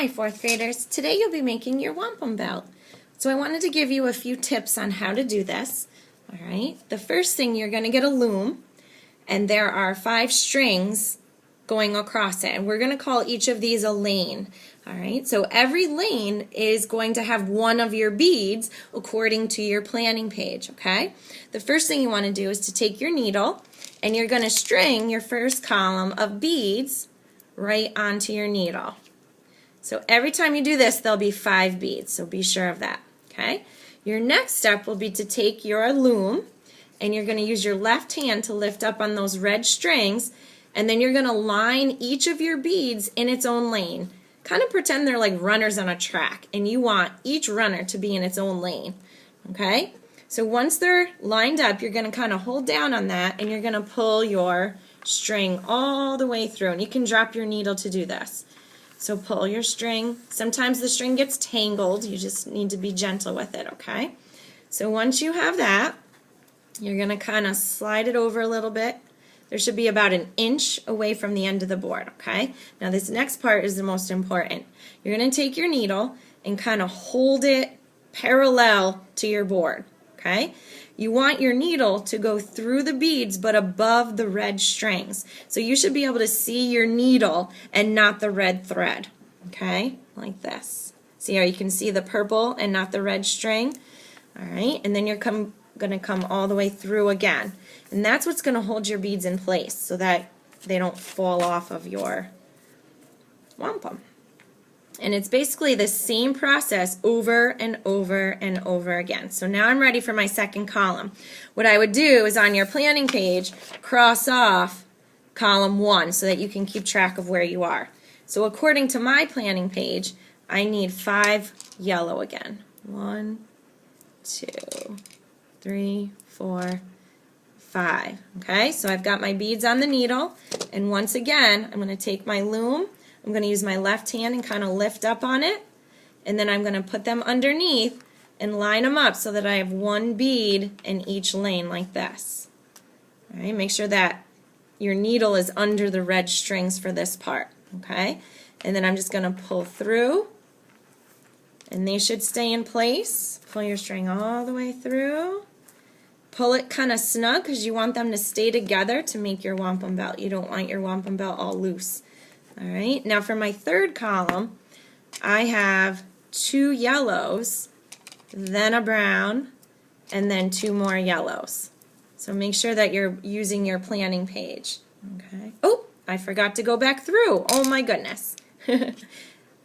Hi, fourth graders. Today you'll be making your wampum belt. So I wanted to give you a few tips on how to do this. All right. The first thing, you're going to get a loom, and there are 5 strings going across it, and we're going to call each of these a lane. All right. So every lane is going to have one of your beads according to your planning page. Okay. The first thing you want to do is to take your needle, and you're going to string your first column of beads right onto your needle. So every time you do this, there'll be 5 beads, so be sure of that, okay? Your next step will be to take your loom, and you're going to use your left hand to lift up on those red strings, and then you're going to line each of your beads in its own lane. Kind of pretend they're like runners on a track, and you want each runner to be in its own lane, okay? So once they're lined up, you're going to kind of hold down on that, and you're going to pull your string all the way through, and you can drop your needle to do this. So pull your string. Sometimes the string gets tangled. You just need to be gentle with it, okay? So once you have that, you're going to kind of slide it over a little bit. There should be about 1 inch away from the end of the board, okay? Now this next part is the most important. You're going to take your needle and kind of hold it parallel to your board, okay? You want your needle to go through the beads but above the red strings. So you should be able to see your needle and not the red thread, okay? Like this. See how you can see the purple and not the red string? All right, and then you're going to come all the way through again. And that's what's going to hold your beads in place so that they don't fall off of your wampum. And it's basically the same process over and over and over again. So now I'm ready for my second column. What I would do is on your planning page, cross off column 1 so that you can keep track of where you are. So according to my planning page, I need 5 yellow again. 1, 2, 3, 4, 5. Okay, so I've got my beads on the needle, and once again, I'm going to take my loom. I'm going to use my left hand and kind of lift up on it, and then I'm going to put them underneath and line them up so that I have 1 bead in each lane like this. All right, make sure that your needle is under the red strings for this part, okay? And then I'm just going to pull through, and they should stay in place. Pull your string all the way through. Pull it kind of snug because you want them to stay together to make your wampum belt. You don't want your wampum belt all loose. All right, now for my third column, I have 2 yellows, then a brown, and then 2 more yellows. So make sure that you're using your planning page. Okay. Oh, I forgot to go back through. Oh my goodness.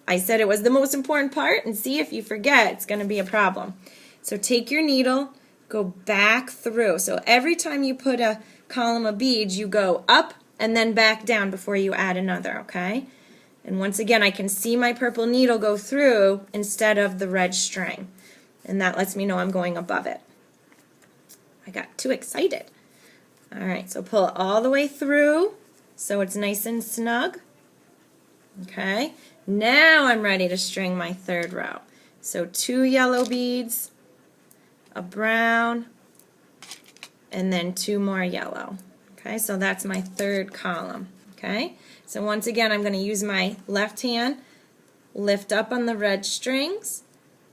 I said it was the most important part, and see, if you forget, it's going to be a problem. So take your needle, go back through. So every time you put a column of beads, you go up and then back down before you add another, okay? And once again, I can see my purple needle go through instead of the red string, and that lets me know I'm going above it. I got too excited. All right, so pull it all the way through so it's nice and snug. Okay, now I'm ready to string my third row. So 2 yellow beads, a brown, and then 2 more yellow. Okay, so that's my third column. Okay, so once again, I'm going to use my left hand, lift up on the red strings.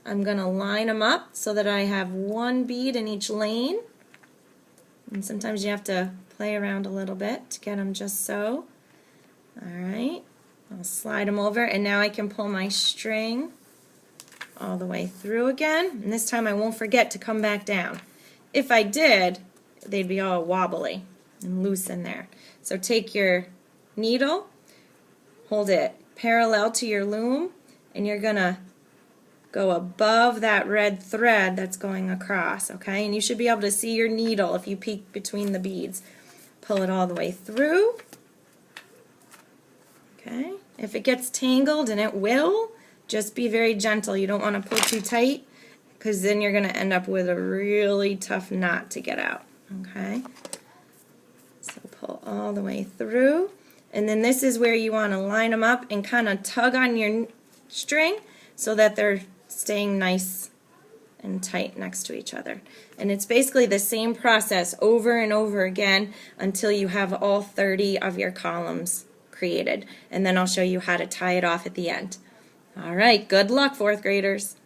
I'm going to line them up so that I have 1 bead in each lane. And sometimes you have to play around a little bit to get them just so. All right, I'll slide them over, and now I can pull my string all the way through again. And this time I won't forget to come back down. If I did, they'd be all wobbly and loose in there. So take your needle, hold it parallel to your loom, and you're going to go above that red thread that's going across, okay? And you should be able to see your needle if you peek between the beads. Pull it all the way through. Okay? If it gets tangled, and it will, just be very gentle. You don't want to pull too tight, because then you're going to end up with a really tough knot to get out, okay? So pull all the way through, and then this is where you want to line them up and kind of tug on your string so that they're staying nice and tight next to each other. And it's basically the same process over and over again until you have all 30 of your columns created, and then I'll show you how to tie it off at the end. All right, good luck, fourth graders.